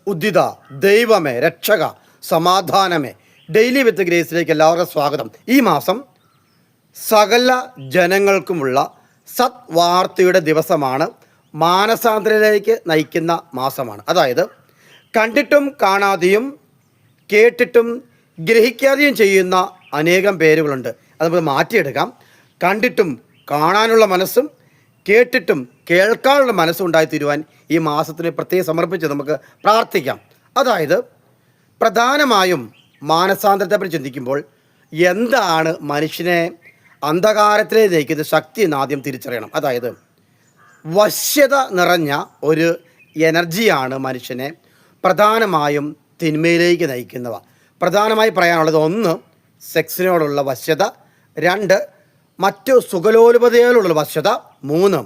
ഉദ്ദിത ദൈവമേ രക്ഷക സമാധാനമേ ഡെയിലി വിത്ത് ഗ്രേസിലേക്ക് എല്ലാവർക്കും സ്വാഗതം. ഈ മാസം സകല ജനങ്ങൾക്കുമുള്ള സത്വാർത്തയുടെ ദിവസമാണ്. മാനസാന്തരത്തിലേക്ക് നയിക്കുന്ന മാസമാണ്. അതായത് കണ്ടിട്ടും കാണാതെയും കേട്ടിട്ടും ഗ്രഹിക്കാതെയും ചെയ്യുന്ന അനേകം പേരുകളുണ്ട്. അത് നമുക്ക് മാറ്റിയെടുക്കാം. കണ്ടിട്ടും കാണാനുള്ള മനസ്സും കേട്ടിട്ടും കേൾക്കാനുള്ള മനസ്സും ഉണ്ടായിത്തീരുവാൻ ഈ മാസത്തിന് പ്രത്യേകം സമർപ്പിച്ച് നമുക്ക് പ്രാർത്ഥിക്കാം. അതായത് പ്രധാനമായും മാനസാന്തരത്തെപ്പറ്റി ചിന്തിക്കുമ്പോൾ എന്താണ് മനുഷ്യനെ അന്ധകാരത്തിലേക്ക് നയിക്കുന്ന ശക്തി എന്ന് ആദ്യം തിരിച്ചറിയണം. അതായത് വശ്യത നിറഞ്ഞ ഒരു എനർജിയാണ് മനുഷ്യനെ പ്രധാനമായും തിന്മയിലേക്ക് നയിക്കുന്നവ. പ്രധാനമായി പറയാനുള്ളത്, ഒന്ന് സെക്സിനോടുള്ള വശ്യത, രണ്ട് മറ്റു സുഖലോലുപതയോടുള്ള വശ്യത, മൂന്ന്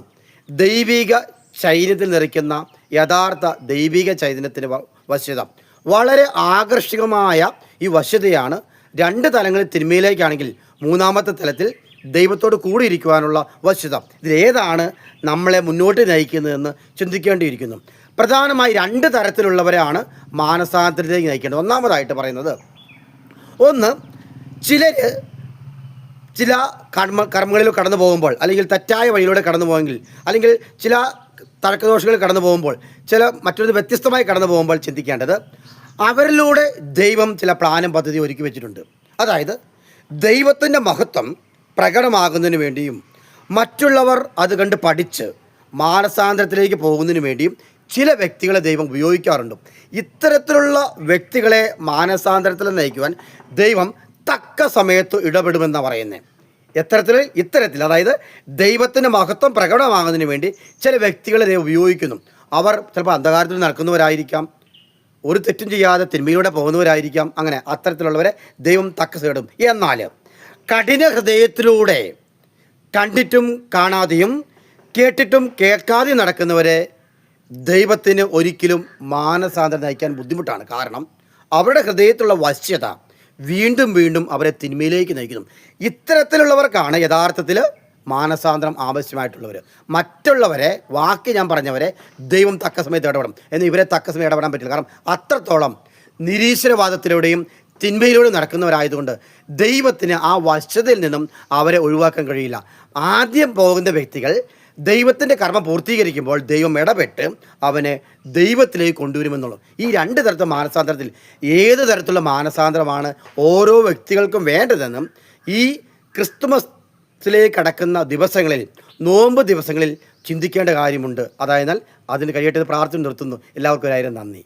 ദൈവിക ചൈതന്യത്തിൽ നിറയ്ക്കുന്ന യഥാർത്ഥ ദൈവിക ചൈതന്യത്തിന് വശ്യത. വളരെ ആകർഷകമായ ഈ വശ്യതയാണ് രണ്ട് തലങ്ങളിൽ തിന്മയിലേക്കാണെങ്കിൽ മൂന്നാമത്തെ തലത്തിൽ ദൈവത്തോട് കൂടിയിരിക്കുവാനുള്ള വശ്യത. ഇതിലേതാണ് നമ്മളെ മുന്നോട്ട് നയിക്കുന്നതെന്ന് ചിന്തിക്കേണ്ടിയിരിക്കുന്നു. പ്രധാനമായി രണ്ട് തരത്തിലുള്ളവരാണ് മാനസാന്തരത്തിലേക്ക് നയിക്കേണ്ടത്. ഒന്നാമതായിട്ട് പറയുന്നത്, ഒന്ന് ചില കർമ്മങ്ങളിൽ കടന്നു പോകുമ്പോൾ, അല്ലെങ്കിൽ തെറ്റായ വഴിയിലൂടെ കടന്നു പോയെങ്കിൽ, അല്ലെങ്കിൽ ചില തർക്കദോഷങ്ങളിൽ കടന്നു പോകുമ്പോൾ, ചില മറ്റൊരു വ്യത്യസ്തമായി കടന്നു പോകുമ്പോൾ ചിന്തിക്കേണ്ടത്, അവരിലൂടെ ദൈവം ചില പ്ലാനും പദ്ധതി ഒരുക്കി വെച്ചിട്ടുണ്ട്. അതായത് ദൈവത്തിൻ്റെ മഹത്വം പ്രകടമാകുന്നതിന് വേണ്ടിയും മറ്റുള്ളവർ അത് കണ്ട് പഠിച്ച് മാനസാന്തരത്തിലേക്ക് പോകുന്നതിന് വേണ്ടിയും ചില വ്യക്തികളെ ദൈവം ഉപയോഗിക്കാറുണ്ട്. ഇത്തരത്തിലുള്ള വ്യക്തികളെ മാനസാന്തരത്തിൽ നയിക്കുവാൻ ദൈവം തക്ക സമയത്ത് ഇടപെടുമെന്നാണ് പറയുന്നത്. ഇത്തരത്തിൽ അതായത് ദൈവത്തിൻ്റെ മഹത്വം പ്രകടമാകുന്നതിന് വേണ്ടി ചില വ്യക്തികളെ ദൈവം ഉപയോഗിക്കുന്നു. അവർ ചിലപ്പോൾ അന്ധകാരത്തിൽ നടക്കുന്നവരായിരിക്കാം, ഒരു തെറ്റും ചെയ്യാതെ തിന്മയിലൂടെ പോകുന്നവരായിരിക്കാം. അങ്ങനെ അത്തരത്തിലുള്ളവരെ ദൈവം തക്ക സേടും. എന്നാൽ കഠിന ഹൃദയത്തിലൂടെ കണ്ടിട്ടും കാണാതെയും കേട്ടിട്ടും കേൾക്കാതെയും നടക്കുന്നവരെ ദൈവത്തിന് ഒരിക്കലും മാനസാന്തരം നയിക്കാൻ ബുദ്ധിമുട്ടാണ്. കാരണം അവരുടെ ഹൃദയത്തിലുള്ള വശ്യത വീണ്ടും വീണ്ടും അവരെ തിന്മയിലേക്ക് നയിക്കുന്നു. ഇത്തരത്തിലുള്ളവർക്കാണ് യഥാർത്ഥത്തിൽ മാനസാന്തരം ആവശ്യമായിട്ടുള്ളവർ. മറ്റുള്ളവരെ, ഞാൻ പറഞ്ഞവരെ ദൈവം തക്ക സമയത്ത് ഇടപെടും. എന്നാൽ ഇവരെ തക്ക സമയം ഇടപെടാൻ പറ്റില്ല. കാരണം അത്രത്തോളം നിരീശ്വരവാദത്തിലൂടെയും തിന്മയിലൂടെ നടക്കുന്നവരായതുകൊണ്ട് ദൈവത്തിന് ആ വശ്യതയിൽ നിന്നും അവരെ ഒഴിവാക്കാൻ കഴിയില്ല. ആദ്യം പോകുന്ന വ്യക്തികൾ ദൈവത്തിൻ്റെ കർമ്മം പൂർത്തീകരിക്കുമ്പോൾ ദൈവം ഇടപെട്ട് അവനെ ദൈവത്തിലേക്ക് കൊണ്ടുവരുമെന്നുള്ളൂ. ഈ രണ്ട് തരത്തിലുള്ള മാനസാന്തരത്തിൽ ഏത് തരത്തിലുള്ള മാനസാന്തരമാണ് ഓരോ വ്യക്തികൾക്കും വേണ്ടതെന്നും ഈ ക്രിസ്തുമസിലേക്ക് കടക്കുന്ന ദിവസങ്ങളിൽ, നോമ്പ് ദിവസങ്ങളിൽ ചിന്തിക്കേണ്ട കാര്യമുണ്ട്. അതായത് അതിന് കഴിയട്ടെ പ്രാർത്ഥന നിർത്തുന്നു. എല്ലാവർക്കും 1000 നന്ദി.